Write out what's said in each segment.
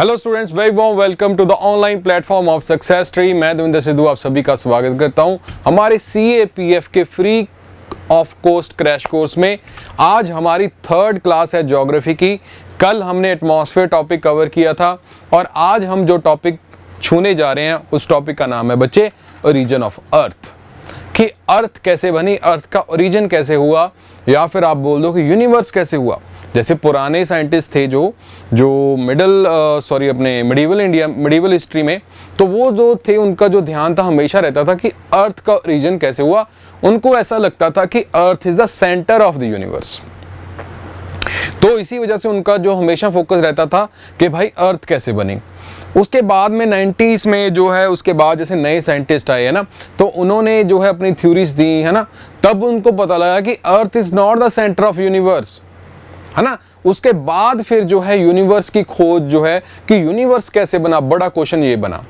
Hello students, very warm welcome to the online platform of success tree. मैं देवेंद्र सिद्धू आप सभी का स्वागत करता हूं हमारे CAPF के free of cost crash course में। आज हमारी थर्ड क्लास है ज्योग्राफी की। कल हमने एटमॉस्फेयर टॉपिक कवर किया था और आज हम जो टॉपिक छूने जा रहे हैं उस टॉपिक का नाम है बच्चे ओरिजिन ऑफ अर्थ। कि अर्थ कैसे बनी, अर्थ का ओरिजिन कैसे हुआ, या फिर आप बोल दो कि यूनिवर्स कैसे हुआ। जैसे पुराने साइंटिस्ट थे जो मिडिवल हिस्ट्री में, तो वो जो थे उनका जो ध्यान था हमेशा रहता था कि अर्थ का ओरिजिन कैसे हुआ। उनको ऐसा लगता था कि earth is the centre of the universe. तो इसी वजह से उनका जो हमेशा फोकस रहता था कि भाई अर्थ कैसे बनी। उसके बाद में 90s में जो है, उसके बाद जैसे नए साइंटिस्ट आए हैं ना, तो उन्होंने जो है अपनी थ्योरीज दी है ना, तब उनको पता लगा कि earth is not the centre of universe, है ना। उसके बाद फिर जो है यूनिवर्स की खोज जो है कि यूनिवर्स कैसे बना, बड़ा क्वेश्चन ये बना,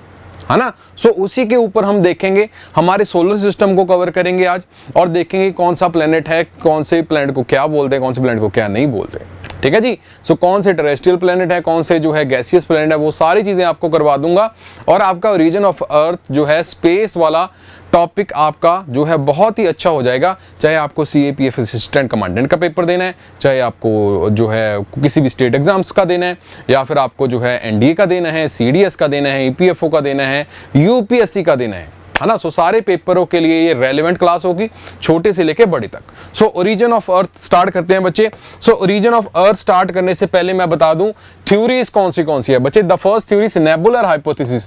है ना। सो उसी के ऊपर हम देखेंगे, हमारे सोलर सिस्टम को कवर करेंगे आज और देखेंगे कौन सा प्लेनेट है, कौन से प्लेनेट को क्या बोलते हैं, कौन से प्लेनेट को क्या नहीं बोलते। ठीक है जी। सो कौन से टेरेस्ट्रियल प्लेनेट है, कौन से जो है गैसियस प्लेनेट है, वो सारी चीजें आपको करवा दूंगा। और आपका ओरिजिन ऑफ अर्थ जो है स्पेस वाला टॉपिक आपका जो है बहुत ही अच्छा हो जाएगा। चाहे आपको CAPF असिस्टेंट कमांडेंट का पेपर देना है, चाहे आपको जो है किसी भी स्टेट एग्जाम्स का देना है, या फिर आपको जो है NDA का देना है, CDS का देना है, EPFO का देना है, UPSC का देना है ना। सो सारे पेपरों के लिए ये रेलेवेंट क्लास होगी, छोटे से लेके बड़े तक। So origin of earth start करते हैं बच्चे। So origin of earth start करने से पहले मैं बता दूं थ्योरीज कौन सी है बच्चे। The first theory nebular hypothesis.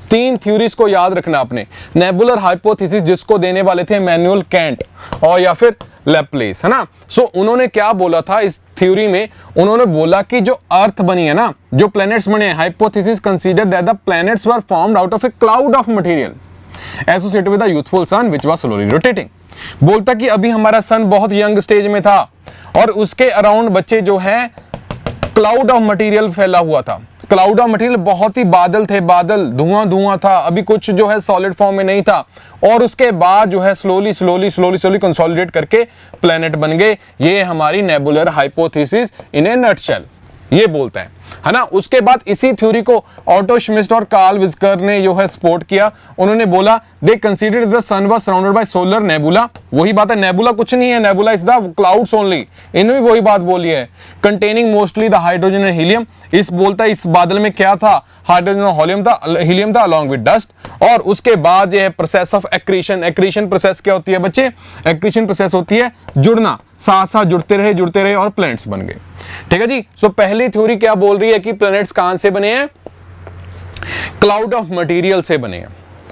3 theories को याद रखना आपने। नेबुलर हाइपोथेसिस जिसको देने वाले थे इमैनुअल कैंट और या फिर लैपलेस, है ना। सो उन्होंने क्या बोला था इस थ्योरी में, उन्होंने बोला कि जो अर्थ बनी है ना, जो प्लैनेट्स बने हैं, hypothesis consider that the planets were formed out of a cloud of material associated with the youthful sun which was slowly rotating. बोलता कि अभी हमारा सन बहुत यंग स्टेज में था और उसके अराउंड बच्चे जो है क्लाउड ऑफ मटेरियल फैला हुआ था। क्लाउड ऑफ मटेरियल बहुत ही बादल थे, बादल धुआं था, अभी कुछ जो है सॉलिड फॉर्म में नहीं था। और उसके बाद जो है स्लोली कंसोलिडेट करके प्लेनेट बन गए। ये हमारी nebular hypothesis in a nutshell ये बोलता है ना। उसके बाद इसी थ्योरी को ऑटो श्मिट और कार्ल विस्कर ने जो है सपोर्ट किया। उन्होंने बोला they considered the sun was surrounded by solar nebula. वही बात है, नेबुला कुछ नहीं है, nebula is the clouds only. इन्होंने भी वही बात बोली है, containing mostly the hydrogen and helium. इस बोलता है इस बादल में क्या था, हाइड्रोजन और हीलियम था अलॉन्ग विद डस्ट। और उसके बाद ये process of accretion. Accretion process क्या होती है बच्चे? एक्रीशन प्रोसेस होती है जुड़ना, साथ साथ जुड़ते रहे और प्लैनेट्स बन गए। ठीक है जी। सो पहली थ्योरी क्या बोल रही है कि प्लैनेट्स कहां से बने हैं? क्लाउड ऑफ मटेरियल से बने हैं,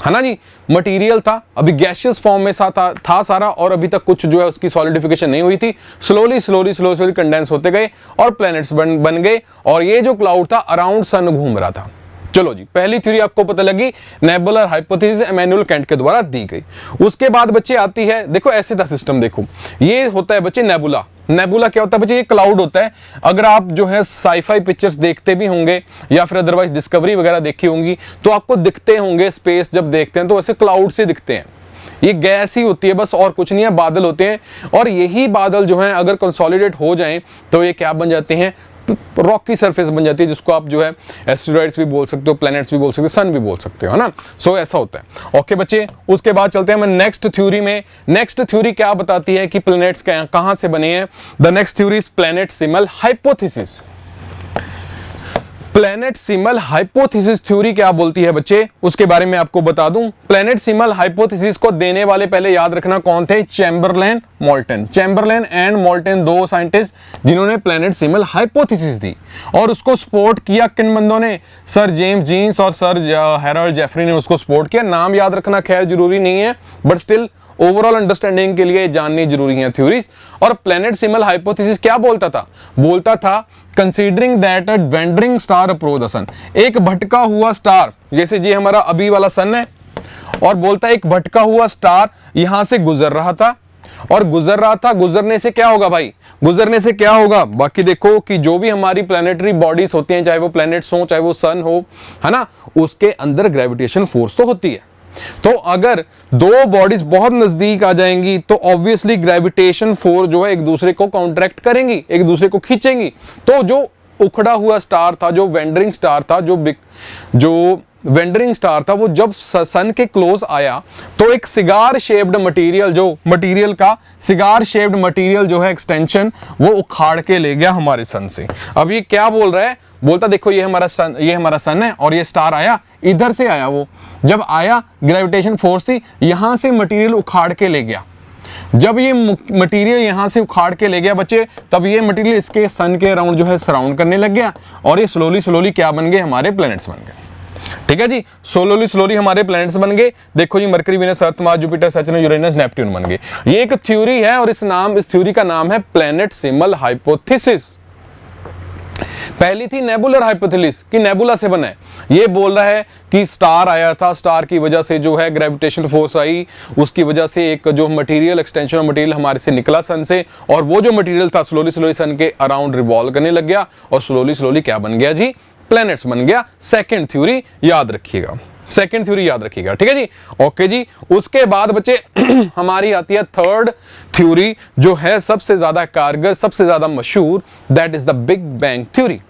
है ना जी। मटेरियल था, अभी गैसियस फॉर्म में था सारा, और अभी तक कुछ जो है उसकी सॉलिडिफिकेशन नहीं हुई थी। स्लोली कंडेंस होते गए और प्लैनेट्स बन गए। और ये जो क्लाउड था अराउंड सन घूम रहा था। चलो जी, पहली थ्योरी आपको पता लगी, नेबुलर हाइपोथेसिस इमैनुअल कैंट के द्वारा दी गई। उसके बाद बच्चे आती है, देखो ऐसे था सिस्टम, देखो ये होता है बच्चे नेबुला। नेबुला क्या होता है बच्चे? ये क्लाउड होता है। अगर आप जो है साईफाई पिक्चर्स देखते भी होंगे या फिर अदरवाइज डिस्कवरी वगैरह देखी होंगी, तो आपको दिखते होंगे स्पेस जब देखते हैं तो ऐसे क्लाउड से दिखते हैं। ये गैस ही होती है बस, और कुछ नहीं है, बादल होते हैं। और यही बादल जो है अगर कंसोलिडेट हो जाएं तो ये क्या बन जाते हैं? रॉक की सरफेस बन जाती है, जिसको आप जो है एस्टेरॉइड्स भी बोल सकते हो, प्लैनेट्स भी बोल सकते हो, सन भी बोल सकते हो, है ना। सो ऐसा होता है। ओके बच्चे, उसके बाद चलते हैं हम नेक्स्ट थ्योरी में। नेक्स्ट थ्योरी क्या बताती है कि प्लैनेट्स कहां से बने हैं? The next theory is planetesimal hypothesis. Planetesimal hypothesis theory क्या बोलती है बच्चे, उसके बारे में आपको बता दूं। प्लैनेटसिमल हाइपोथेसिस को देने वाले पहले याद रखना कौन थे? Chamberlain, molten. Chamberlain and molten, 2 scientist जिन्होंने प्लैनेटसिमल हाइपोथेसिस दी। और उसको सपोर्ट किया किन बंदों ने? सर जेम्स जीन्स और सर हेराल्ड जेफरी ने उसको सपोर्ट किया। नाम याद रखना खैर जरूरी नहीं है, बट स्टिल ओवरऑल अंडरस्टैंडिंग के लिए जाननी जरूरी है थ्योरीज। और प्लैनेटसिमल हाइपोथेसिस क्या बोलता था? बोलता था considering that a wandering star approach the sun. एक भटका हुआ स्टार, जैसे जी हमारा अभी वाला सन है, और बोलता है एक भटका हुआ स्टार यहां से गुजर रहा था और गुजरने से क्या होगा भाई? गुजरने से क्या होगा? बाकी देखो कि जो भी हमारी प्लैनेटरी बॉडीज होती हैं, चाहे वो प्लैनेट्स हो चाहे वो सन हो, है ना, उसके अंदर ग्रेविटेशन फोर्स तो होती है। तो अगर 2 बॉडीज बहुत नजदीक आ जाएंगी तो ऑब्वियसली ग्रेविटेशन फोर्स जो है एक दूसरे को काउंटरैक्ट करेंगी, एक दूसरे को खींचेंगी। तो जो उखड़ा हुआ स्टार था, जो वेंडरिंग स्टार था, जो वेंडरिंग स्टार था, वो जब सन के क्लोज आया तो एक सिगार शेप्ड मटेरियल, जो मटेरियल का सिगार शेप्ड मटेरियल जो है एक्सटेंशन, वो उखाड़ के ले गया हमारे सन से। अब ये क्या बोल रहा है, बोलता देखो ये हमारा सन है और ये स्टार आया इधर से आया, वो जब आया ग्रेविटेशन फोर्स थी, यहां से मटेरियल उखाड़ के ले गया। जब ये मटेरियल यहां से उखाड़ के ले गया बच्चे, तब ये मटेरियल इसके सन के अराउंड जो है सराउंड करने लग गया और ये स्लोली क्या बन गए, हमारे प्लैनेट्स बन गए। ठीक है जी, स्लोली हमारे प्लैनेट्स बन गए। देखो जी, Mercury, Venus, Earth, Mars, Jupiter, Saturn, Uranus, Neptune बन गए। ये एक थ्योरी है और इस थ्योरी का नाम है प्लैनेट सिमल हाइपोथेसिस। पहली थी नेबुलर हाइपोथेसिस कि नेबुला से बना है। ये बोल रहा है कि स्टार आया था, स्टार की वजह से जो है ग्रेविटेशनल फोर्स आई, उसकी वजह से एक जो मटेरियल, एक्सटेंशन ऑफ मटेरियल हमारे से निकला सन से, और वो जो मटेरियल था स्लोली सन के अराउंड रिवॉल्व करने लग गया और स्लोली क्या बन गया जी, प्लैनेट्स बन गया। सेकंड थ्योरी याद रखिएगा, सेकंड थ्योरी याद रखिएगा। ठीक है जी, ओके जी। उसके बाद बच्चे हमारी आती है थर्ड थ्योरी, जो है सबसे ज्यादा कारगर, सबसे ज्यादा मशहूर, that is the big bang theory.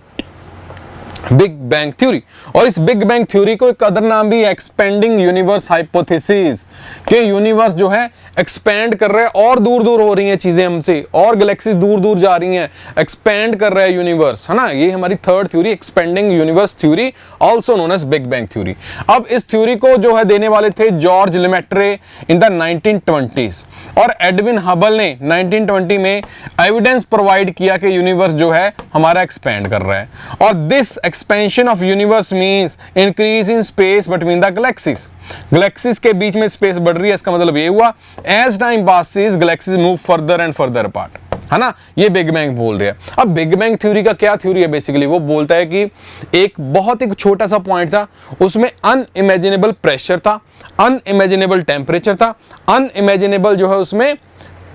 Big bang theory, और इस बिग बैंग थ्योरी को एक अदर नाम भी एक्सपेंडिंग यूनिवर्स हाइपोथेसिस, कि यूनिवर्स जो है एक्सपेंड कर रहा है और दूर हो रही हैं चीजें हमसे, और गैलेक्सीज दूर जा रही हैं, एक्सपेंड कर रहा है यूनिवर्स, है ना। ये हमारी third theory, expanding universe theory, also known as big bang theory. अब इस थ्योरी को जो है देने वाले थे जॉर्ज लेमेट्रे इन द 1920s, और एडविन हबल ने 1920 में एविडेंस प्रोवाइड किया कि यूनिवर्स जो है हमारा एक्सपेंड कर रहा है, और this expansion of universe means increase in space between the galaxies. Galaxies के बीच में स्पेस बढ़ रही है, इसका मतलब ये हुआ as time passes galaxies move further and further apart, है ना। ये बिग बैंग बोल रहे हैं। अब बिग बैंग थ्योरी का क्या थ्योरी है, बेसिकली वो बोलता है कि एक बहुत ही छोटा सा पॉइंट था, उसमें अनइमेजिनेबल प्रेशर था, अनइमेजिनेबल टेम्परेचर था, अनइमेजिनेबल जो है उसमें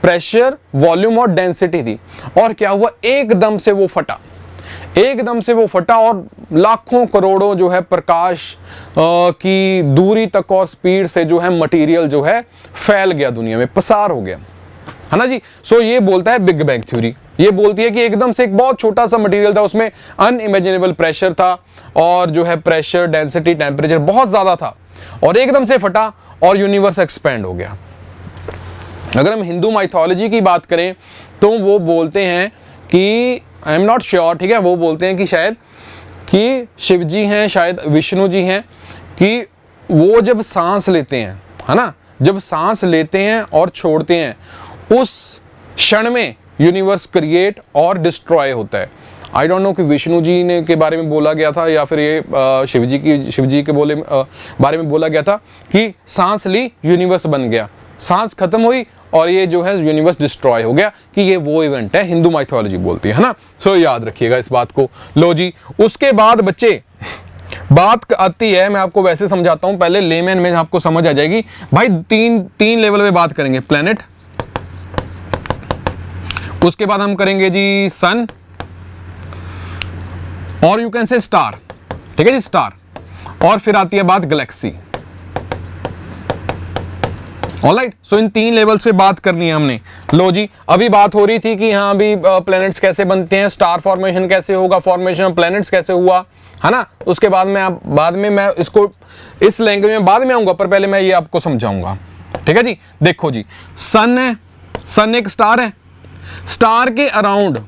प्रेशर, वॉल्यूम और डेंसिटी थी, और क्या हुआ, एकदम से वो फटा, एकदम से वो फटा, और लाखों करोड़ों जो है प्रकाश की दूरी तक और स्पीड से जो है मटेरियल जो है फैल गया, दुनिया में पसार हो गया, है ना जी। सो ये बोलता है बिग बैंग थ्योरी, ये बोलती है कि एकदम से एक बहुत छोटा सा मटेरियल था, उसमें अनइमेजिनेबल प्रेशर था, और जो है प्रेशर, डेंसिटी, टेम्परेचर बहुत ज्यादा था, और एकदम से फटा और यूनिवर्स एक्सपेंड हो गया। अगर हम हिंदू माइथोलॉजी की बात करें तो वो बोलते हैं कि, आई एम नॉट श्योर, ठीक है, वो बोलते हैं कि शायद कि शिव जी हैं, शायद विष्णु जी हैं, कि वो जब सांस लेते हैं, है ना, जब सांस लेते हैं और छोड़ते हैं, उस क्षण में यूनिवर्स क्रिएट और डिस्ट्रॉय होता है। आई डोंट नो कि विष्णु जी ने के बारे में बोला गया था या फिर ये शिव जी के बारे में बोला गया था कि सांस ली, यूनिवर्स बन गया, सांस खत्म हुई और ये जो है यूनिवर्स डिस्ट्रॉय हो गया, कि ये वो इवेंट है, हिंदू माइथोलॉजी बोलती है ना। सो याद रखिएगा इस बात को। लो जी, उसके बाद बच्चे बात आती है, मैं आपको वैसे समझाता हूं, पहले लेमैन में आपको समझ आ जाएगी भाई। तीन लेवल में बात करेंगे, प्लैनेट, उसके बाद हम करेंगे जी सन, और यू कैन से स्टार, ठीक है जी, स्टार, और फिर आती है बात गैलेक्सी। ऑलराइट, सो इन तीन लेवल्स पे बात करनी है हमने। लो जी, अभी बात हो रही थी कि हाँ भी प्लैनेट्स कैसे बनते हैं, स्टार फॉर्मेशन कैसे होगा, फॉर्मेशन ऑफ प्लैनेट्स कैसे हुआ, है ना। उसके बाद में मैं इसको इस लैंग्वेज में बाद में आऊंगा, पर पहले मैं ये आपको समझाऊंगा, ठीक है जी। देखो जी, सन है, सन एक स्टार है, स्टार के अराउंड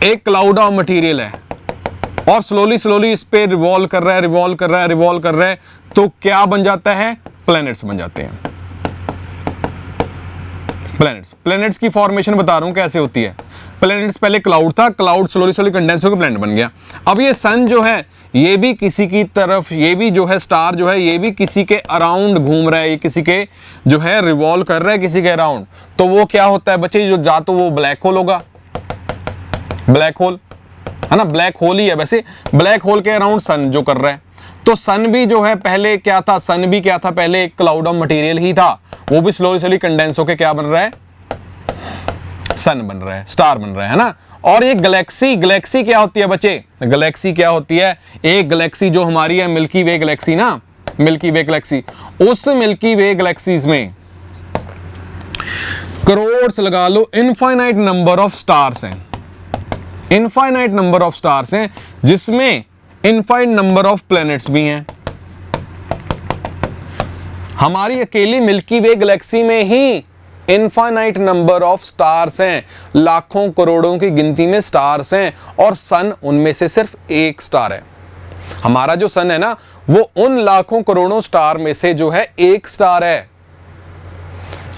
एक क्लाउड ऑफ मटेरियल है, और स्लोली इस पे रिवॉल्व कर रहा है, तो क्या बन जाता है, प्लैनेट्स बन जाते हैं। प्लैनेट्स की फॉर्मेशन बता रहा हूं कैसे होती है। प्लैनेट्स पहले क्लाउड था, क्लाउड स्लोली कंडेंस होकर प्लैनेट बन गया। अब ये सन जो है, ये भी किसी की तरफ, ये भी जो है स्टार जो है, ये भी किसी के अराउंड घूम रहा है, ये किसी के जो है रिवॉल्व कर रहा है किसी के अराउंड, तो वो क्या होता है बच्चे, जो जा तो वो ब्लैक होल होगा, ब्लैक होल, है ना, ब्लैक होल ही है वैसे, ब्लैक होल के अराउंड सन जो कर रहा है। तो सन भी जो है पहले क्या था, सन भी क्या था, पहले एक क्लाउड ऑफ मटेरियल ही था, वो भी स्लोली कंडेंस होकर क्या बन रहा है, सन बन रहा है, स्टार बन रहा है ना। और ये गैलेक्सी क्या होती है बच्चे, गैलेक्सी क्या होती है, एक गैलेक्सी जो हमारी है मिल्की वे गैलेक्सी ना, मिल्की वे गैलेक्सी, उस मिल्की वे गैलेक्सीज में करोड़ लगा लो, इनफाइनाइट नंबर ऑफ स्टार्स हैं, इनफाइनाइट नंबर ऑफ स्टार्स हैं, जिसमें इनफाइनाइट नंबर ऑफ प्लैनेट्स भी हैं। हमारी अकेली मिल्की वे गैलेक्सी में ही इनफाइनाइट नंबर ऑफ स्टार्स हैं, लाखों करोड़ों की गिनती में स्टार्स हैं, और सन उनमें से सिर्फ एक स्टार है। हमारा जो सन है ना, वो उन लाखों करोड़ों स्टार में से जो है एक स्टार है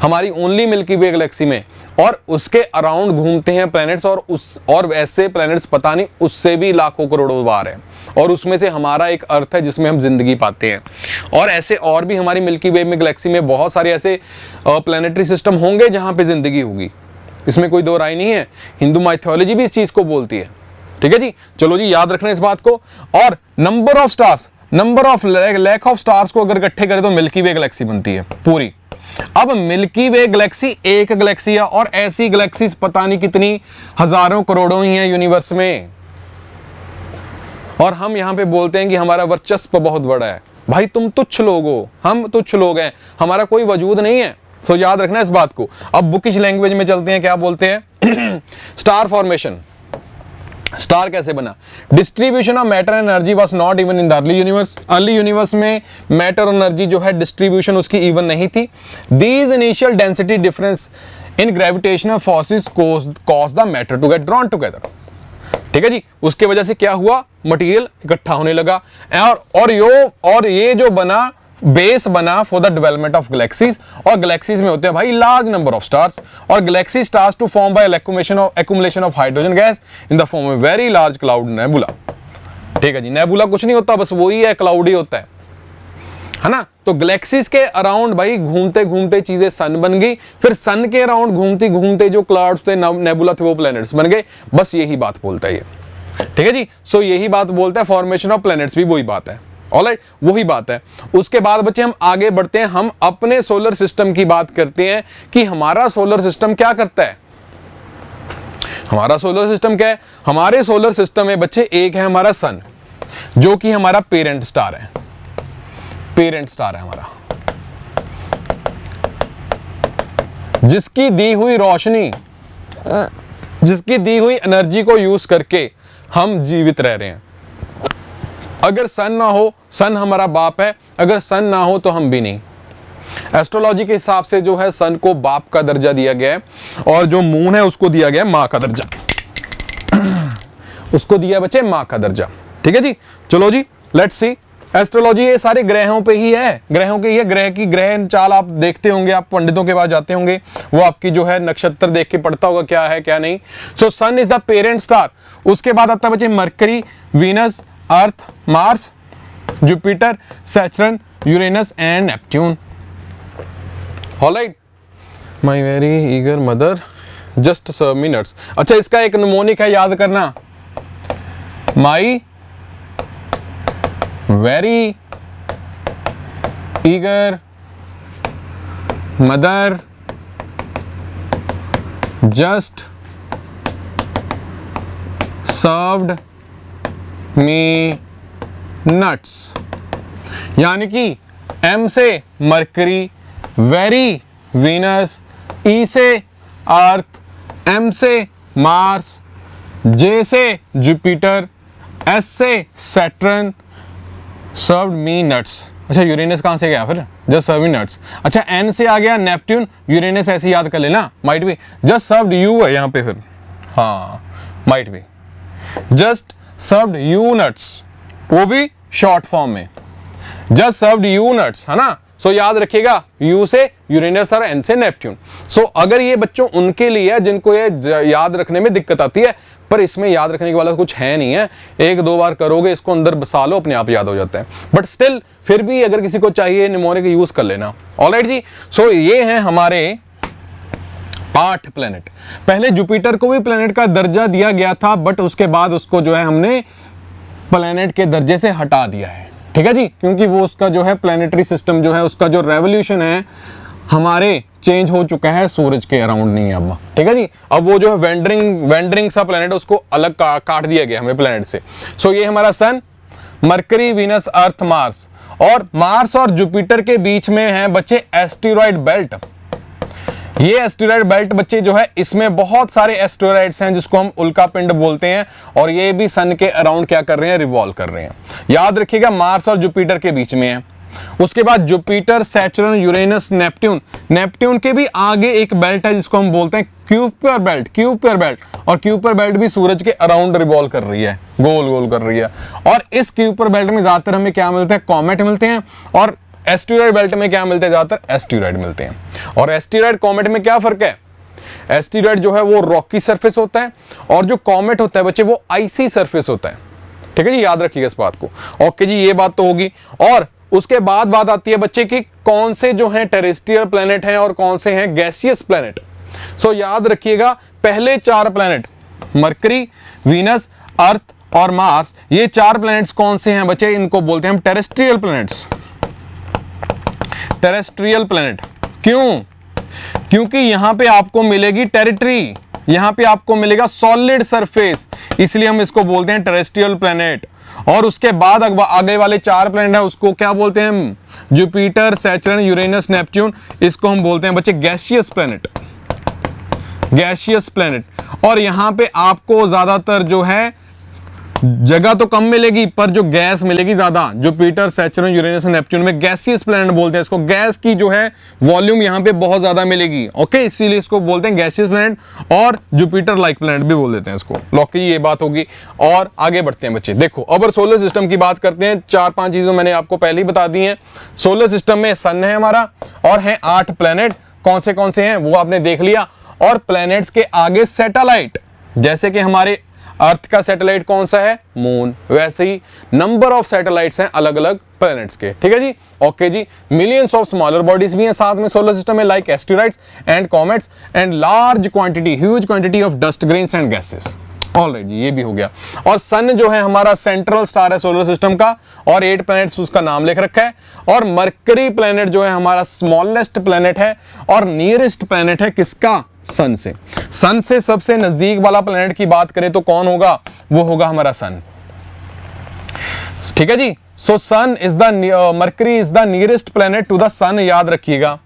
हमारी ओनली मिल्की वे गैलेक्सी में, और उसके अराउंड घूमते हैं प्लैनेट्स, और ऐसे प्लैनेट्स पता नहीं उससे भी लाखों करोड़ों बार है, और उसमें से हमारा एक अर्थ है जिसमें हम जिंदगी पाते हैं। और ऐसे और भी हमारी मिल्की वे में गैलेक्सी में बहुत सारे ऐसे प्लैनेटरी सिस्टम होंगे जहां पे जिंदगी होगी, इसमें कोई दो राय नहीं है। हिंदू माइथोलॉजी भी इस चीज को बोलती है। ठीक है जी, चलो जी, याद रखना इस बात को। और number of stars, number of lakh of stars को अगर इकट्ठे करें तो मिल्की वे गैलेक्सी बनती है पूरी। अब मिल्की वे गैलेक्सी एक गैलेक्सी है, और ऐसी गैलेक्सीज पता नहीं कितनी हजारों करोड़ों ही हैं यूनिवर्स में, और हम यहां पे बोलते हैं कि हमारा वर्चस्व बहुत बड़ा है। भाई तुम तुच्छ लोग हो, हम तुच्छ लोग हैं, हमारा कोई वजूद नहीं है। तो याद रखना इस बात को। अब बुकिश लैंग्वेज में चलते हैं, क्या बोलते हैं स्टार फॉर्मेशन। स्टार कैसे बना? Distribution of matter and energy was not even in the early universe. Early universe में मैटर और एनर्जी जो है डिस्ट्रीब्यूशन उसकी इवन नहीं थी। These initial density difference in gravitational forces cause the matter to get drawn together. ठीक है जी, उसके वजह से क्या हुआ, मटेरियल इकट्ठा होने लगा, और ये जो बना बेस बना for the development of galaxies. और गैलेक्सीज में होते हैं भाई लार्ज नंबर ऑफ स्टार्स, और galaxy stars to form by accumulation of hydrogen gas in the form of very large cloud nebula. ठीक है जी, नेबुला कुछ नहीं होता, बस वही है, क्लाउड ही होता है ना। तो गैलेक्सीज के अराउंड भाई घूमते घूमते चीजें सन बन गई, फिर सन के अराउंड घूमती घूमते जो क्लाउड्स थे, नेबुला थे, वो प्लैनेट्स बन गए। बस यही बात बोलता है ये। ठीक है जी, सो यही बात बोलता है, फॉर्मेशन ऑफ प्लैनेट्स भी वही बात है। ऑलराइट, वही बात है। उसके बाद बच्चे हम आगे बढ़ते हैं, हम अपने सोलर सिस्टम की बात करते हैं कि हमारा सोलर सिस्टम क्या करता है। हमारा सोलर सिस्टम क्या है? हमारे सोलर सिस्टम में बच्चे एक है हमारा सन, जो कि हमारा पेरेंट स्टार है। पेरेंट स्टार है हमारा, जिसकी दी हुई रोशनी, जिसकी दी हुई एनर्जी को यूज करके हम जीवित रह रहे हैं। अगर सन ना हो, सन हमारा बाप है, अगर सन ना हो तो हम भी नहीं। एस्ट्रोलॉजी के हिसाब से जो है सन को बाप का दर्जा दिया गया है, और जो मून है उसको दिया गया है माँ का दर्जा। उसको दिया बच्चे माँ का दर्जा। ठीक है जी, चलो जी, लेट्स सी। एस्ट्रोलॉजी ये सारे ग्रहों पे ही है, ग्रहों के ये ग्रह की ग्रह चाल आप देखते होंगे, आप पंडितों के पास जाते होंगे, वो आपकी जो है नक्षत्र देख के पढ़ता होगा क्या है क्या नहीं। So sun is the parent star. उसके बाद आता है बच्चे Mercury, Venus, Earth, Mars, Jupiter, Saturn, Uranus and Neptune. Alright, my very eager mother just serve me nuts. अच्छा, इसका एक निमोनिक है, याद करना, my very eager mother just served me nuts. यानी कि एम से मरकरी, वेरी वीनस, ई से अर्थ, एम से मार्स, जे से जुपिटर, एस से सैटर्न, सर्व्ड मी नट्स। अच्छा, यूरेनस कहां से गया फिर? Just serve me nuts. अच्छा, एन से आ गया नेपट्यून, यूरेनस ऐसे याद कर लेना, might be just served you है यहां पे फिर, हाँ might be just served you nuts, वो भी शॉर्ट फॉर्म में, जस्ट सर्व्ड यू नट्स, है ना। सो याद रखिएगा, यू से यूरेनस और एन से नेपट्यून। सो अगर ये बच्चों उनके लिए है जिनको ये याद रखने में दिक्कत आती है, पर इसमें याद रखने के वाला कुछ है नहीं है। एक दो बार करोगे, इसको अंदर बसा लो, अपने आप याद हो जाता है। बट स्टिल फिर भी अगर किसी को चाहिए निमोनिक यूज कर लेना। ऑलराइट जी, सो ये हैं हमारे 8 प्लेनेट। पहले जुपिटर को भी प्लेनेट का दर्जा दिया गया था, बट उसके बाद उसको जो है हमने प्लेनेट के दर्जे से हटा दिया है। ठीक है जी, क्योंकि वो उसका जो है प्लेनेटरी सिस्टम जो है, उसका जो रेवोल्यूशन है हमारे चेंज हो चुका है, सूरज के अराउंड नहीं है अब। ठीक है जी, अब वो जो है वेंडरिंग सा प्लेनेट है, उसको अलग काट दिया गया हमें प्लेनेट से। सो ये हमारा सन, मरकरी, वीनस, अर्थ, मार्स, और मार्स और जुपिटर के बीच में है बच्चे एस्टेरॉइड बेल्ट। ये एस्टेरॉयड बेल्ट बच्चे जो है इसमें बहुत सारे एस्टेरॉयड्स हैं जिसको हम उल्का पिंड बोलते हैं, और ये भी सन के अराउंड क्या कर रहे हैं, रिवॉल्व कर रहे हैं। याद रखिएगा मार्स और जुपिटर के बीच में है। उसके बाद Jupiter, Saturn, Uranus, Neptune, Neptune के भी आगे एक बेल्ट है जिसको हम बोलते हैं क्यूपर बेल्ट, क्यूपर बेल्ट, और क्यूपर बेल्ट भी सूरज के अराउंड रिवॉल्व कर रही है, गोल गोल कर रही है। और इस क्यूपर बेल्ट में ज्यादातर हमें क्या मिलते हैं, कॉमेट मिलते हैं, और एस्टेरॉयड बेल्ट में क्या मिलते हैं, ज्यादातर एस्टेरॉयड मिलते हैं। और एस्टेरॉयड कॉमेट में क्या फर्क है, एस्टेरॉयड जो है वो रॉकी सरफेस होता है, और जो कॉमेट होता है बच्चे वो आइसी सरफेस होता है। ठीक है जी, याद रखिएगा इस बात को। ओके जी, ये बात तो होगी। और उसके बाद बात आती है बच्चे की कौन से जो हैं टेरेस्ट्रियल प्लेनेट हैं और कौन से हैं गैसियस प्लेनेट। सो याद रखिएगा पहले 4 प्लेनेट मरकरी, वीनस, अर्थ और मार्स, ये 4 प्लेनेट्स कौन से हैं बच्चे, इनको बोलते हैं हम टेरेस्ट्रियल प्लेनेट्स। टेरेस्ट्रियल प्लेनेट क्यों, क्योंकि यहां पे आपको मिलेगी टेरिटरी, यहां पे आपको मिलेगा सॉलिड सरफेस, इसलिए हम इसको बोलते हैं टेरेस्ट्रियल प्लेनेट। और उसके बाद आगे वाले 4 प्लेनेट है उसको क्या बोलते हैं हम, जुपिटर, सैटर्न, यूरेनस, नेपच्यून, इसको हम बोलते हैं बच्चे गैसियस प्लेनेट, गैसियस प्लेनेट। और यहां पे आपको ज्यादातर जो है जगह तो कम मिलेगी पर जो गैस मिलेगी ज्यादा, जुपिटर, सैटर्न, यूरेनस, नेपच्यून में गैसियस प्लेनेट बोलते हैं इसको, गैस की जो है वॉल्यूम यहां पे बहुत ज्यादा मिलेगी। ओके, इसीलिए इसको बोलते हैं गैसियस प्लेनेट, और जुपिटर लाइक प्लेनेट भी बोल देते हैं इसको। लॉक की ये बात होगी। और आगे बढ़ते हैं बच्चे, देखो अब सोलर सिस्टम की बात करते हैं। 4-5 चीजें मैंने आपको पहले ही बता दी हैं। सोलर सिस्टम में सन है हमारा, और हैं 8 प्लेनेट, कौन से हैं वो आपने देख लिया। और प्लेनेट्स के आगे सैटेलाइट, जैसे कि हमारे अर्थ का सैटेलाइट कौन सा है, मून, वैसे ही नंबर ऑफ सैटेलाइट्स हैं अलग अलग प्लैनेट्स के। ठीक है जी, ओके जी। मिलियंस ऑफ स्मॉलर बॉडीज भी हैं साथ में सोलर सिस्टम में, like asteroids and comets, and large quantity, huge quantity of dust grains and gases. Alright जी, ये भी हो गया। और सन जो है हमारा सेंट्रल स्टार है सोलर सिस्टम का, और 8 प्लैनेट्स उसका नाम लिख रखा है। और मरकरी प्लैनेट जो है हमारा स्मॉलेस्ट प्लैनेट है, और नियरेस्ट प्लैनेट है किसका, सन से। सन से सबसे नजदीक वाला प्लैनेट की बात करें तो कौन होगा, वो होगा हमारा सन। ठीक है जी। So sun is the Mercury is the nearest planet to the sun, याद रखिएगा।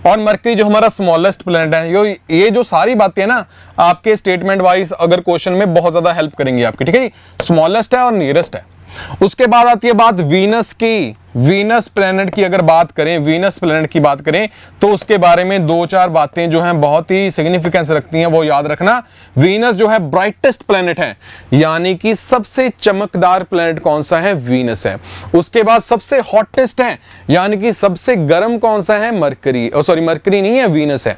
और मरकरी जो हमारा स्मॉलेस्ट प्लैनेट है, ये जो सारी बातें ना आपके स्टेटमेंट वाइज अगर क्वेश्चन में बहुत ज्यादा हेल्प करेंगी आपकी। ठीक है जी, स्मॉलेस्ट है और नियरेस्ट है। उसके बाद आती है बात वीनस की। वीनस प्लैनेट की अगर बात करें, वीनस प्लैनेट की बात करें तो उसके बारे में 2-4 बातें जो हैं बहुत ही सिग्निफिकेंस रखती हैं, वो याद रखना। वीनस जो है ब्राइटेस्ट प्लैनेट है, यानी कि सबसे चमकदार प्लैनेट कौन सा है, वीनस है। उसके बाद सबसे हॉटेस्ट है, यानी कि सबसे गर्म कौन सा है, मरकरी, सॉरी मरकरी नहीं है, वीनस है।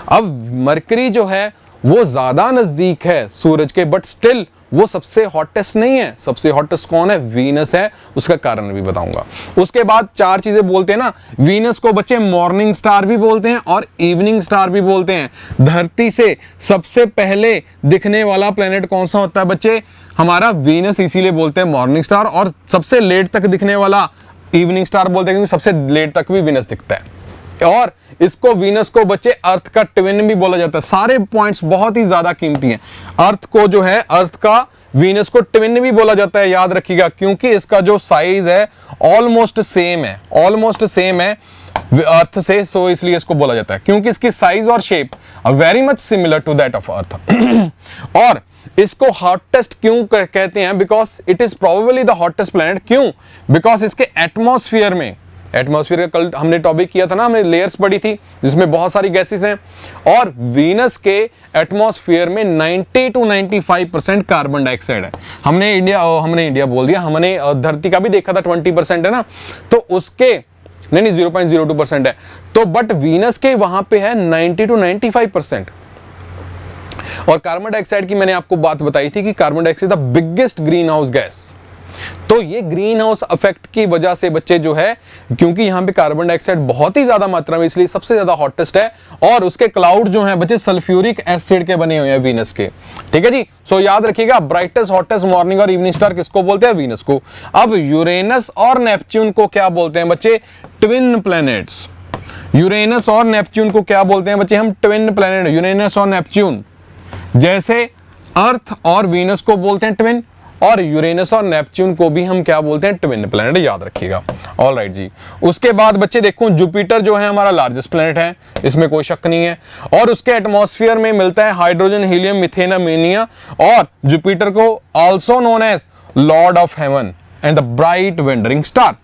अब मरकरी जो है वो ज्यादा नजदीक है सूरज के, बट स्टिल वो सबसे हॉटेस्ट नहीं है। सबसे हॉटेस्ट कौन है, वीनस है, उसका कारण भी बताऊंगा। उसके बाद 4 चीजें बोलते हैं ना, वीनस को बच्चे मॉर्निंग स्टार भी बोलते हैं और इवनिंग स्टार भी बोलते हैं। धरती से सबसे पहले दिखने वाला प्लेनेट कौन सा होता है बच्चे, हमारा वीनस, इसीलिए बोलते हैं मॉर्निंग स्टार। और सबसे लेट तक दिखने वाला इवनिंग स्टार बोलते हैं, क्योंकि सबसे लेट तक भी वीनस दिखता है। और इसको वीनस को बच्चे अर्थ का ट्विन भी बोला जाता है। सारे पॉइंट्स बहुत ही ज्यादा कीमती हैं। अर्थ को जो है, अर्थ का वीनस को ट्विन भी बोला जाता है, याद रखिएगा, क्योंकि इसका जो साइज है ऑलमोस्ट सेम है, ऑलमोस्ट सेम है अर्थ से। सो इसलिए इसको बोला जाता है, क्योंकि इसकी साइज और shape are very much similar to that of Earth. और इसको हॉटेस्ट क्यों कहते हैं, because it is probably the hottest planet. क्यों, बिकॉज इसके एटमॉस्फेयर में, एटमॉस्फेयर का कल हमने टॉपिक किया था ना, हमने लेयर्स पढ़ी थी जिसमें बहुत सारी गैसेस हैं, और वीनस के एटमॉस्फेयर में 90 to 95% कार्बन डाइऑक्साइड है। हमने इंडिया बोल दिया, हमने धरती का भी देखा था 20% है ना, तो उसके नहीं 0.02% है, तो बट वीनस के वहां पे है 90 to 95%। और कार्बन डाइऑक्साइड की मैंने आपको बात बताई थी कि carbon dioxide the biggest green house gas. तो ये ग्रीन हाउस इफेक्ट की वजह से बच्चे जो है, क्योंकि यहां पे कार्बन डाइऑक्साइड बहुत ही ज्यादा मात्रा में, इसलिए सबसे ज्यादा हॉटेस्ट है। और उसके क्लाउड जो हैं बच्चे सल्फ्यूरिक एसिड के बने हुए हैं वीनस के। ठीक है जी। सो याद रखिएगा, ब्राइटेस्ट हॉटेस्ट मॉर्निंग और इवनिंग स्टार किसको बोलते हैं, वीनस को। अब यूरेनस और नेपच्यून को क्या बोलते हैं बच्चे, ट्विन प्लैनेट्स। यूरेनस और नेपच्यून को क्या बोलते हैं बच्चे, हम ट्विन प्लैनेट, यूरेनस और नेपच्यून। जैसे अर्थ और वीनस को बोलते हैं ट्विन, और यूरेनस और नेपच्यून को भी हम क्या बोलते हैं, ट्विन प्लैनेट, याद रखिएगा। ऑलराइट जी। उसके बाद बच्चे देखो जुपिटर जो है हमारा लार्जेस्ट प्लैनेट है, इसमें कोई शक नहीं है, और उसके एटमॉस्फेयर में मिलता है हाइड्रोजन, हीलियम, मीथेन, अमोनिया, और जुपिटर को also known as lord of heaven and the bright wandering star.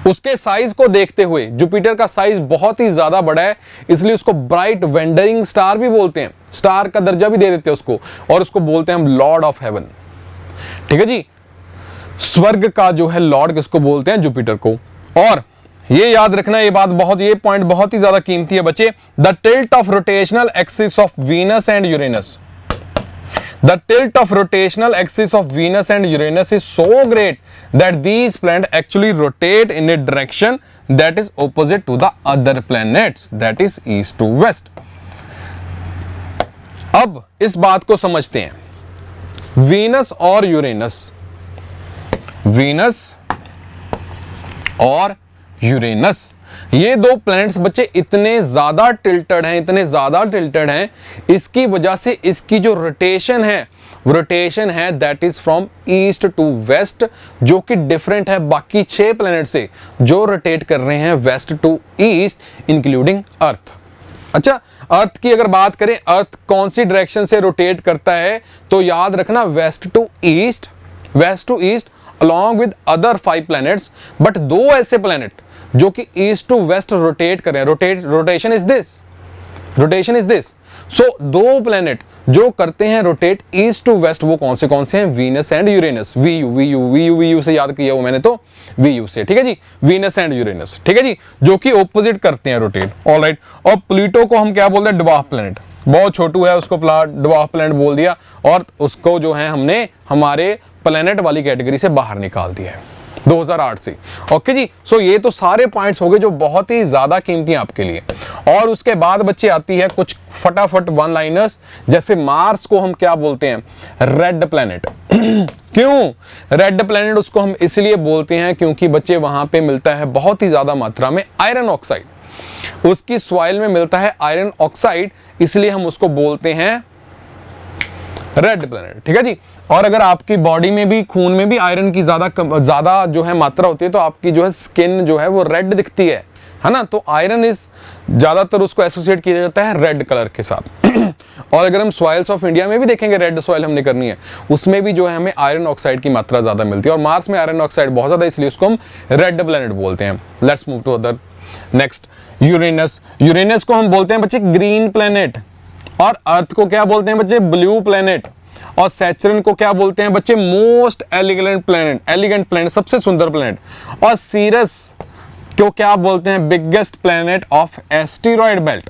उसके साइज को देखते हुए जुपिटर का साइज बहुत ही ज्यादा बड़ा है, इसलिए उसको ब्राइट वेंडरिंग स्टार भी बोलते हैं, स्टार का दर्जा भी दे देते हैं उसको, और उसको बोलते हैं हम लॉर्ड ऑफ हेवन। ठीक है जी, स्वर्ग का जो है लॉर्ड किसको बोलते हैं, जुपिटर को। और ये याद रखना, ये पॉइंट बहुत ही ज्यादा कीमती है बच्चे। The tilt of rotational axis of Venus and Uranus, the tilt of rotational axis of Venus and Uranus is so great that these planets actually rotate in a direction that is opposite to the other planets, that is east to west. अब इस बात को समझते हैं, Venus और Uranus, Venus और Uranus, ये दो प्लैनेट्स बच्चे इतने ज्यादा टिल्टेड हैं, इसकी वजह से इसकी जो रोटेशन है that is from east to west, जो कि डिफरेंट है बाकी 6 प्लैनेट से जो रोटेट कर रहे हैं वेस्ट टू ईस्ट, इंक्लूडिंग अर्थ। अच्छा, अर्थ की अगर बात करें, अर्थ कौन सी डायरेक्शन से रोटेट करता है, तो याद रखना west to east along with other 5 planets, but 2 ऐसे प्लैनेट जो कि ईस्ट टू वेस्ट रोटेट कर रहे हैं, rotation is this. So 2 planet जो करते हैं रोटेट ईस्ट टू वेस्ट, वो कौन से हैं, वीनस एंड यूरेनस। वीयू से याद किया वो मैंने, तो वीयू से, ठीक है जी, वीनस एंड यूरेनस, ठीक है जी, जो कि ऑपोजिट करते हैं रोटेट। ऑलराइट, और प्लूटो को हम क्या बोलते हैं, ड्वार्फ प्लैनेट, बहुत छोटू है, उसको ड्वार्फ प्लैनेट बोल दिया, और उसको जो है हमने हमारे प्लैनेट वाली कैटेगरी से बाहर निकाल दिया है 2008 से। ओके जी, सो ये तो सारे पॉइंट्स हो गए जो बहुत ही ज्यादा कीमती हैं आपके लिए। और उसके बाद बच्चे आती है कुछ फटाफट वन लाइनर्स, जैसे मार्स को हम क्या बोलते हैं, रेड प्लैनेट। क्यों रेड प्लैनेट उसको हम इसलिए बोलते हैं क्योंकि बच्चे वहां पे मिलता है बहुत ही ज्यादा मात्रा में आयरन ऑक्साइड, उसकी सॉइल में मिलता है आयरन ऑक्साइड, इसलिए हम उसको बोलते हैं रेड प्लैनेट। ठीक है जी, और अगर आपकी बॉडी में भी, खून में भी आयरन की ज्यादा जो है मात्रा होती है, तो आपकी जो है स्किन जो है वो रेड दिखती है ना, तो आयरन इस ज्यादातर उसको एसोसिएट किया जाता है रेड कलर के साथ। और अगर हम सॉइल्स ऑफ इंडिया में भी देखेंगे, रेड सॉइल हमने करनी है, उसमें भी जो है हमें आयरन ऑक्साइड की मात्रा ज्यादा मिलती है, और मार्स में आयरन ऑक्साइड बहुत ज्यादा, इसलिए उसको हम रेड प्लैनेट बोलते हैं। Let's move to other. Next, Uranus को हम बोलते हैं बच्चे ग्रीन प्लैनेट, और अर्थ को क्या बोलते हैं बच्चे, ब्लू प्लैनेट, और सैचरन को क्या बोलते हैं बच्चे, मोस्ट एलिगेंट प्लैनेट, सबसे सुंदर प्लैनेट, और सीरस को क्या बोलते हैं, biggest planet of asteroid belt.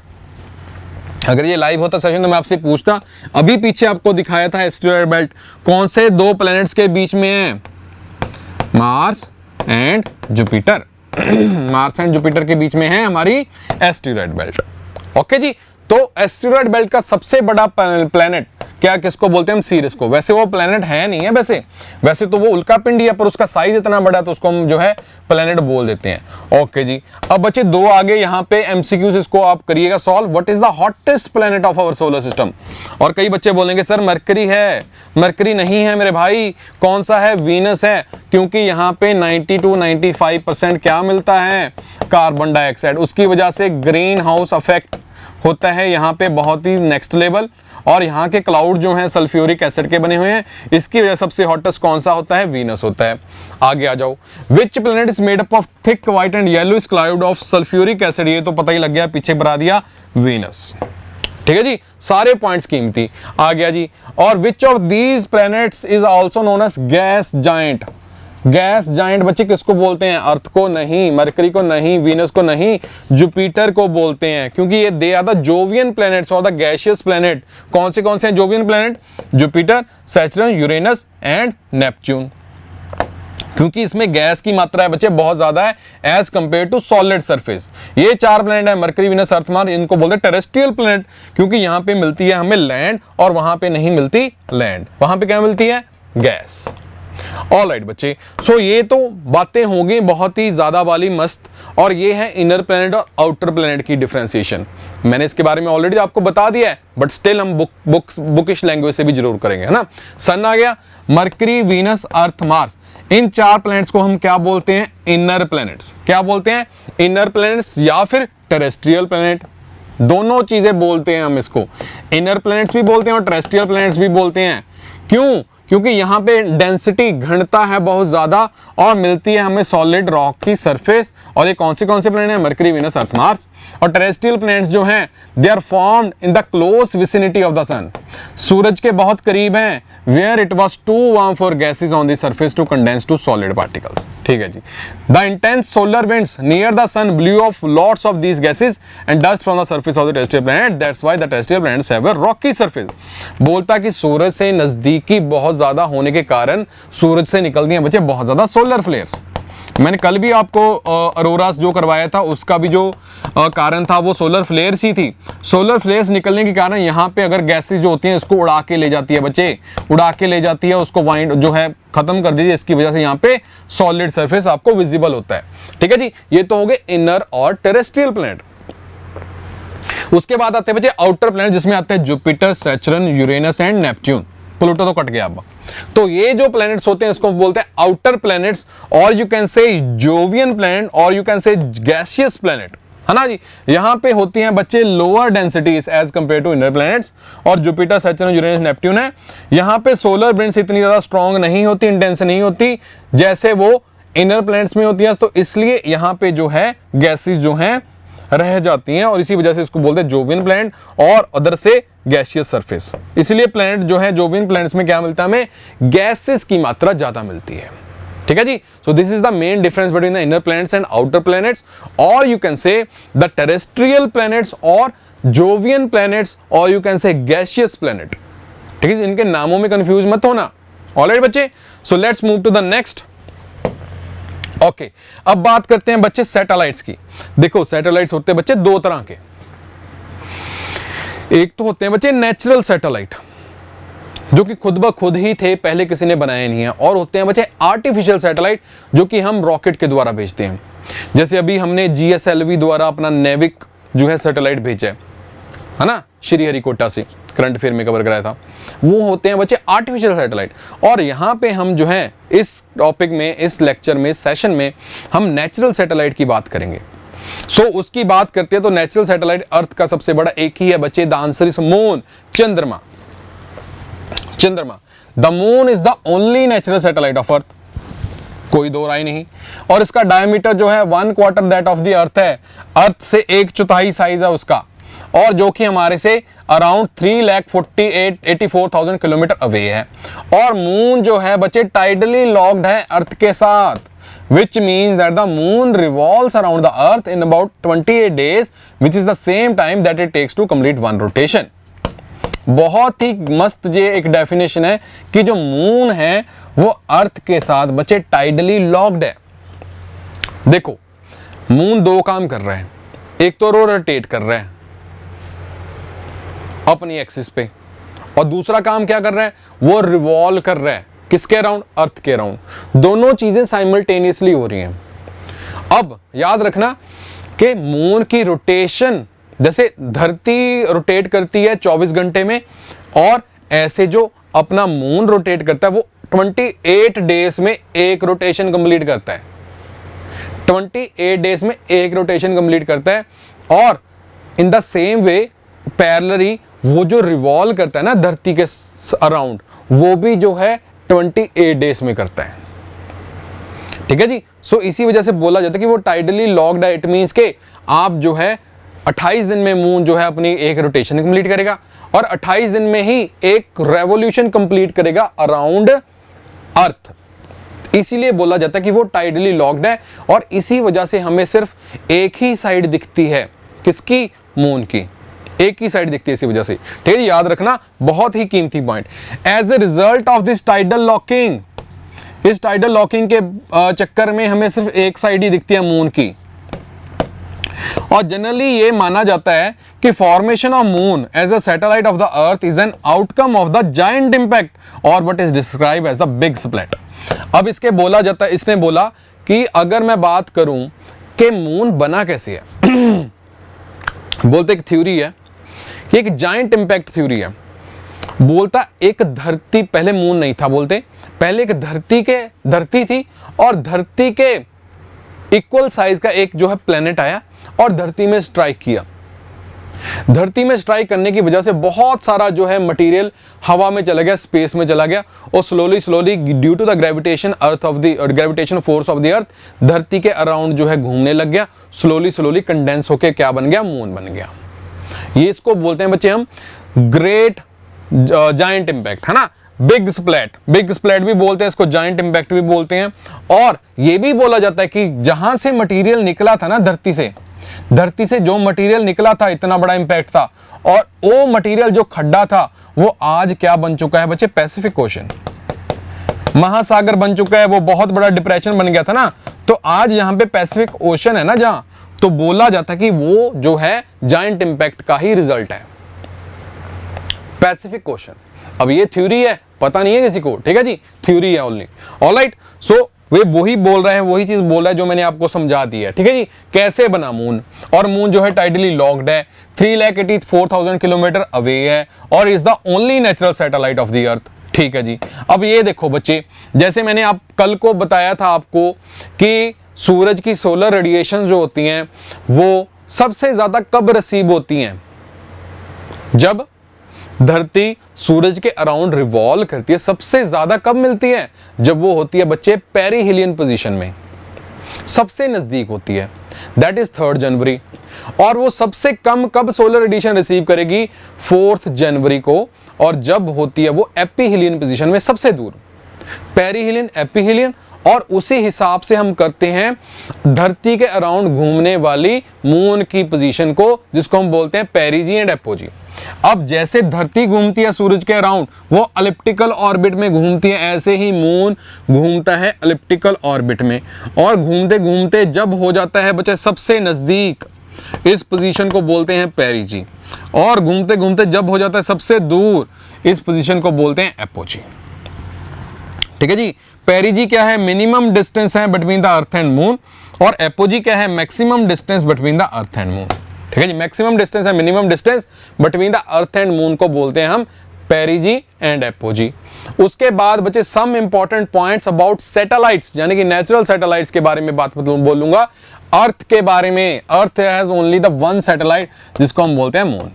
अगर ये लाइव होता सेशन तो मैं आपसे पूछता, अभी पीछे आपको दिखाया था एस्टेरॉयड बेल्ट कौन से 2 प्लैनेट्स के बीच में है, Mars and Jupiter. Mars and Jupiter के बीच में है हमारी एस्टेरॉयड बेल्ट। ओके जी, तो एस्टेरॉयड बेल्ट का सबसे बड़ा प्लैनेट क्या, किसको बोलते हैं हम, सीरस को। वैसे वो प्लैनेट है नहीं है, वैसे तो वो उल्का पिंड ही है, पर उसका साइज इतना बड़ा है तो उसको हम जो है प्लैनेट बोल देते हैं। ओके जी, अब बच्चे 2 आगे यहाँ पे एमसीक्यूज, इसको आप करिएगा solve. What is the hottest planet of our solar system. और कई बच्चे बोलेंगे सर मरकरी है, मरकरी नहीं है मेरे भाई, कौन सा है, वीनस है, क्योंकि यहाँ पे 90 to 95% क्या मिलता है, कार्बन डाइऑक्साइड। उसकी वजह से ग्रीन हाउस इफेक्ट होता है यहाँ पे बहुत ही नेक्स्ट लेवल, और यहाँ के क्लाउड जो हैं सल्फ्यूरिक एसिड के बने हुए हैं, इसकी वजह सबसे हॉटेस्ट कौन सा होता है, वीनस होता है। आगे आ जाओ, which planet is made up of thick white and yellow cloud of sulphuric acid, ये तो पता ही लग गया, पीछे बना दिया वीनस। ठीक है जी, सारे पॉइंट्स कीमती। आ गया जी, और which of these planets is also known as gas giant. Gas giant बच्चे किसको बोलते हैं, अर्थ को नहीं, मरकरी को नहीं, वीनस को नहीं, जुपिटर को बोलते हैं, क्योंकि ये they are the Jovian planets और द गैसियस प्लैनेट। कौन से हैं Jovian planet, Jupiter, Saturn, Uranus and Neptune, क्योंकि इसमें गैस की मात्रा है बच्चे बहुत ज्यादा है as compare to solid surface. ये 4 प्लैनेट है, मरकरी, वीनस, अर्थ, मार्स, इनको बोलते हैं टेरेस्ट्रियल प्लैनेट, क्योंकि यहाँ पे मिलती है हमें लैंड, और वहां पे नहीं मिलती लैंड, वहां पे क्या मिलती है, गैस। ऑलराइट बच्चे, सो ये तो बातें होंगी बहुत ही ज्यादा वाली मस्त, और ये है इनर प्लैनेट और आउटर प्लैनेट की डिफरेंशिएशन। मैंने इसके बारे में ऑलरेडी आपको बता दिया है, बट स्टिल हम बुकिश लैंग्वेज से भी जरूर करेंगे, है ना। सन आ गया, मरकरी, वीनस, अर्थ, मार्स, इन 4 प्लैनेट्स को हम क्या बोलते हैं? Inner planets. क्या बोलते हैं? इनर प्लैनेट्स या फिर टेरेस्ट्रियल प्लैनेट, दोनों चीजें बोलते हैं हम इसको। इनर प्लैनेट्स भी बोलते हैं और टेरेस्ट्रियल प्लैनेट्स भी बोलते हैं। क्यों? क्योंकि यहाँ पे डेंसिटी, घनता है बहुत ज्यादा, और मिलती है हमें सॉलिड रॉक की सरफेस। और ये कौन से प्लैनेट है? Mercury, Venus, Earth, Mars. और टेरेस्ट्रियल प्लैनेट्स जो हैं, they are formed in the close vicinity of the sun, सूरज के बहुत करीब हैं, where it was too warm for gases on the surface to condense to solid particles. ठीक है जी। The intense solar winds near the sun blew off lots of these gases and dust from the surface of the terrestrial planet, that's why the terrestrial planets have a Rocky surface. बोलता कि सूरज से नजदीकी बहुत ज्यादा होने के कारण सूरज से निकलती हैं बच्चे बहुत ज्यादा सोलर फ्लेयर्स। मैंने कल भी आपको अरोरास जो करवाया था उसका भी जो कारण था वो सोलर फ्लेयर्स ही थी। सोलर फ्लेयर्स निकलने के कारण यहाँ पे अगर गैसेस जो होती हैं इसको उड़ा के ले जाती है बच्चे, उड़ा के ले जाती है, उसको वाइंड जो है खत्म कर दीजिए, इसकी वजह से यहाँ पे सॉलिड सरफेस आपको विजिबल होता है। ठीक है जी, ये तो हो गए इनर और टेरेस्ट्रियल प्लैनेट। उसके बाद आते हैं बच्चे आउटर प्लैनेट, जिसमें आते हैं Jupiter, Saturn, Uranus and Neptune. Pluto तो कट गया अब। तो ये जो प्लैनेट्स होते हैं इसको बोलते हैं आउटर प्लैनेट्स, और you can say jovian planet, और you can say gaseous planet, है ना जी। यहां पे होती हैं बच्चे lower densities as compare to inner planets, और जुपिटर, सैटर्न, यूरेनस, नेपट्यून है। यहां पे सोलर विंड्स इतनी ज्यादा स्ट्रांग नहीं होती, इंटेंस नहीं होती जैसे वो इनर प्लैनेट्स में होती है, तो इसलिए यहां पे जो है गैसेस जो हैं रह जाती हैं, और इसी वजह से इसको बोलते हैं जोवियन प्लैनेट, और अदर से गैसियस सरफेस। इसलिए प्लैनेट जो है जोवियन प्लैनेट्स में क्या मिलता है हमें? गैसेस की मात्रा ज्यादा मिलती है। ठीक है जी। So this is the main difference between the inner planets and outer planets, और you can say the terrestrial planets और जोवियन प्लैनेट्स, और you can say gaseous planet. ठीक है, इनके नामों में कंफ्यूज मत होना। ऑलराइट बच्चे, so let's move to the next. Okay, अब बात करते हैं बच्चे सैटेलाइट्स की। देखो सैटेलाइट्स होते हैं बच्चे 2 तरह के। एक तो होते हैं बच्चे नेचुरल सैटेलाइट, जो कि खुद ब खुद ही थे, पहले किसी ने बनाए नहीं है, और होते हैं बच्चे आर्टिफिशियल सैटेलाइट, जो कि हम रॉकेट के द्वारा भेजते हैं। जैसे अभी हमने GSLV द्वारा अपना नेविक जो है सैटेलाइट भेजा है ना, श्रीहरिकोटा से करंट अफेयर में कवर कराया था, वो होते हैं बच्चे आर्टिफिशियल सैटेलाइट। और यहाँ पे हम जो है इस टॉपिक में, इस लेक्चर में, सेशन में हम नेचुरल सैटेलाइट की बात करेंगे। सो उसकी बात करते हैं तो नेचुरल सैटेलाइट अर्थ का सबसे बड़ा एक ही है बच्चे, द आंसर इज मून, चंद्रमा। चंद्रमा, the moon is the only natural satellite of earth, कोई दो राय नहीं। और इसका डायमीटर जो है 1/4 दैट ऑफ द अर्थ है, अर्थ से 1/4 साइज है उसका, और जो कि हमारे से अराउंड 3,84,000 किलोमीटर अवे है। और मून जो है बच्चे टाइडली लॉक्ड है अर्थ के साथ, which means that the moon revolves around the earth in about 28 days, which is the same time that it takes to complete one rotation। बहुत ही मस्त ये एक डेफिनेशन है कि जो मून है वो अर्थ के साथ बच्चे टाइडली लॉक्ड है। देखो मून 2 काम कर रहा है, एक तो रोटेट कर रहा है अपनी एक्सिस पे, और दूसरा काम क्या कर रहा है? वो रिवॉल्व कर रहा है, किसके अराउंड? अर्थ के अराउंड। दोनों चीजें साइमल्टेनियसली हो रही हैं। अब याद रखना कि मून की रोटेशन, जैसे धरती रोटेट करती है 24 घंटे में, और ऐसे जो अपना मून रोटेट करता है वो 28 डेज में एक रोटेशन कंप्लीट करता है। 28 डेज में एक रोटेशन कंप्लीट करता है। और in the same way parallelly वो जो रिवॉल्व करता है ना धरती के अराउंड, वो भी जो है 28 डेज में करता है। ठीक है जी। सो इसी वजह से बोला जाता है कि वो टाइडली लॉक्ड है। इट मींस के आप जो है 28 दिन में मून जो है अपनी एक रोटेशन कंप्लीट करेगा, और 28 दिन में ही एक रेवोल्यूशन कंप्लीट करेगा अराउंड अर्थ। इसीलिए बोला जाता है कि वो टाइडली लॉक्ड है, और इसी वजह से हमें सिर्फ एक ही साइड दिखती है, किसकी? मून की, एक ही साइड दिखती है इसी वजह से। ठीक है, याद रखना, बहुत ही कीमती point. As a result of this tidal locking, इस टाइडल लॉकिंग के चक्कर में हमें सिर्फ एक साइड ही दिखती है मून की। और जनरली ये माना जाता है कि formation of moon as a satellite of the earth is an outcome of the giant impact, और what is describe as the big split. अब इसके बोला जाता है, इसने बोला कि अगर मैं बात करूं कि मून बना कैसे है बोलते एक थ्योरी है कि एक जायंट इंपैक्ट थ्योरी है। बोलता एक धरती, पहले मून नहीं था, बोलते पहले एक धरती थी और धरती के इक्वल साइज का एक जो है प्लेनेट आया और धरती में स्ट्राइक किया। धरती में स्ट्राइक करने की वजह से बहुत सारा जो है मटेरियल हवा में चला गया, स्पेस में चला गया और slowly due to the gravitation force of the earth धरती के अराउंड जो है घूमने लग गया। स्लोली कंडेंस होके क्या बन गया, मून बन गया। ये इसको बोलते हैं बच्चे हम ग्रेट जायंट इंपैक्ट, है ना, बिग स्प्लैट भी बोलते हैं इसको, जायंट इंपैक्ट भी बोलते हैं। और ये भी बोला जाता है कि जहां से मटेरियल निकला था ना, धरती से जो मटेरियल निकला था, इतना बड़ा इंपैक्ट था, और वो मटेरियल जो खड्डा था वो आज क्या बन चुका है बच्चे, पैसिफिक ओशन, महासागर बन चुका है। वो बहुत बड़ा डिप्रेशन बन गया था ना, तो आज यहां पे पैसिफिक ओशन है ना जहां, तो बोला जाता है कि वो जो है जायंट इंपैक्ट का ही रिजल्ट है, पैसिफिक ओशन। अब ये थ्योरी है, पता नहीं है किसी को, ठीक है जी, थ्योरी है ओनली। ऑलराइट, सो वे वही बोल रहे हैं, वही चीज बोल रहा है जो मैंने आपको समझा दी है, ठीक है जी। कैसे बना मून, और मून जो है टाइडली लॉक्ड है, 3,84,000 किलोमीटर अवे है और is the only natural satellite of the अर्थ, ठीक है जी। अब ये देखो बच्चे, जैसे मैंने आप कल को बताया था आपको कि सूरज की सोलर रेडिएशन जो होती हैं वो सबसे ज्यादा कब रिसीव होती हैं, जब धरती सूरज के अराउंड रिवॉल्व करती है। सबसे ज्यादा कब मिलती है, जब वो होती है बच्चे पेरिहिलियन पोजीशन में, सबसे नजदीक होती है, दैट इज 3 जनवरी। और वो सबसे कम कब सोलर रेडिएशन रिसीव करेगी, 4 जनवरी को, और जब होती है वो एपिहिलियन पोजीशन में, सबसे दूर, पेरिहिलियन, एपिहिलियन। और उसी हिसाब से हम करते हैं धरती के अराउंड घूमने वाली मून की पोजीशन को, जिसको हम बोलते हैं पेरिजी एंड एपोजी। अब जैसे धरती घूमती है सूरज के अराउंड, वो एलिप्टिकल ऑर्बिट में घूमती है, ऐसे ही मून घूमता है एलिप्टिकल ऑर्बिट में। और घूमते घूमते जब हो जाता है बच्चे सबसे नजदीक, इस पोजीशन को बोलते हैं पेरिजी। और घूमते घूमते जब हो जाता है सबसे दूर, इस पोजीशन को बोलते हैं एपोजी, ठीक है जी। पेरिजी क्या है, मिनिमम डिस्टेंस है between the earth and moon, और एपोजी क्या है, maximum distance between the earth and moon, ठीक है जी। मैक्सिमम डिस्टेंस है minimum distance between the earth and moon को बोलते हैं हम पेरिजी एंड एपोजी। उसके बाद बच्चे some important points about satellites, यानी कि नेचुरल सैटेलाइट्स के बारे में बात बोलूंगा। अर्थ के बारे में, earth has only the 1 satellite, जिसको हम बोलते हैं मून।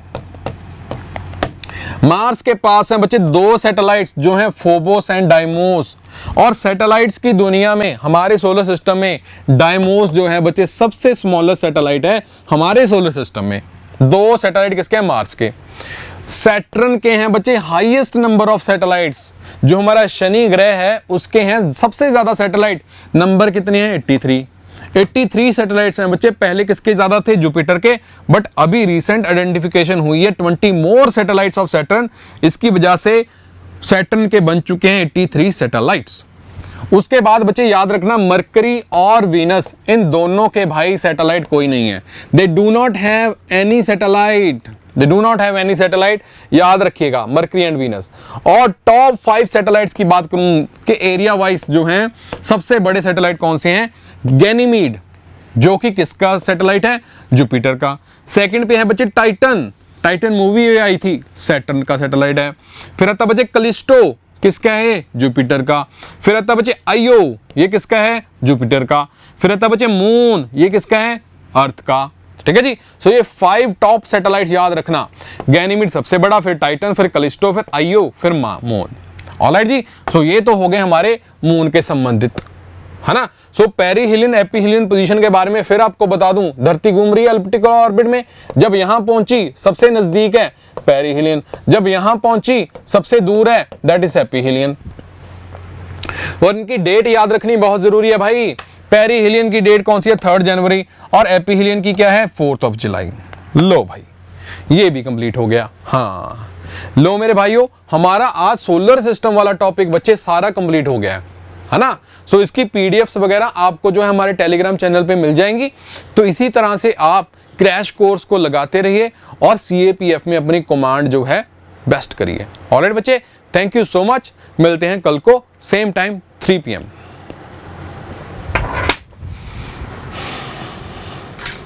मार्स के पास है बच्चे 2 सैटेलाइट्स जो हैं फोबोस एंड डाइमोस। और सैटेलाइट्स की दुनिया में, हमारे सोलर सिस्टम में डाइमोस जो है बच्चे सबसे स्मॉलेस्ट सैटेलाइट है हमारे सोलर सिस्टम में। 2 सैटेलाइट किसके हैं, मार्स के। सैटर्न के हैं बच्चे हाईएस्ट नंबर ऑफ सैटेलाइट्स, जो हमारा शनि ग्रह है उसके हैं सबसे ज्यादा सैटेलाइट। नंबर कितने हैं, 83 सैटेलाइट्स हैं बच्चे। पहले किसके ज्यादा थे, जुपिटर के, बट अभी रिसेंट आइडेंटिफिकेशन हुई है 20 मोर सैटेलाइट्स ऑफ सैटर्न। इसकी वजह से सैटर्न के बन चुके हैं 83 सैटेलाइट्स। उसके बाद बच्चे याद रखना, मरकरी और वीनस, इन दोनों के भाई सैटेलाइट कोई नहीं है। They do not have any satellite, याद रखिएगा, मरकरी एंड वीनस। और टॉप 5 सैटेलाइट्स की बात करूं कि एरिया वाइज जो हैं सबसे बड़े सैटेलाइट कौन से हैं, गैनीमीड, जो कि किसका सैटेलाइट है, जुपिटर का। सेकंड पे है बच्चे टाइटन मूवी आई थी, सैटर्न का सैटेलाइट है। फिर आता बच्चे कलिस्टो, किसका है, जुपिटर का। फिर आता बच्चे आईओ, ये किसका है, जुपिटर का। फिर आता बच्चे मून, ये किसका है, अर्थ का, ठीक है जी। सो ये 5 टॉप सैटेलाइट्स याद रखना, गैनीमीड सबसे बड़ा, फिर टाइटन, फिर कलिस्टो, फिर आईओ, फिर मून। ऑलराइट जी, सो ये तो हो गए हमारे मून के संबंधित, है ना। सो पेरिहिलियन एपिहिलियन पोजीशन के बारे में फिर आपको बता दूं, धरती घूम रही है एलिप्टिकल ऑर्बिट में, जब यहां पहुंची सबसे नजदीक है पेरिहिलियन, जब यहां पहुंची सबसे दूर है दैट इज एपिहिलियन। और इनकी डेट याद रखनी बहुत जरूरी है भाई। पेरिहिलियन की डेट कौन सी है, 3 जनवरी, और एपिहिलियन की क्या है, 4 जुलाई। लो भाई, ये भी कंप्लीट हो गया। हाँ लो मेरे भाइयों, हमारा आज सोलर सिस्टम वाला टॉपिक बच्चे सारा कंप्लीट हो गया है ना। सो इसकी पीडीएफ्स वगैरह आपको जो है हमारे टेलीग्राम चैनल पे मिल जाएंगी। तो इसी तरह से आप क्रैश कोर्स को लगाते रहिए और सीएपीएफ में अपनी कमांड जो है बेस्ट करिए। ऑलराइट बच्चे, थैंक यू सो मच, मिलते हैं कल को सेम टाइम 3 PM।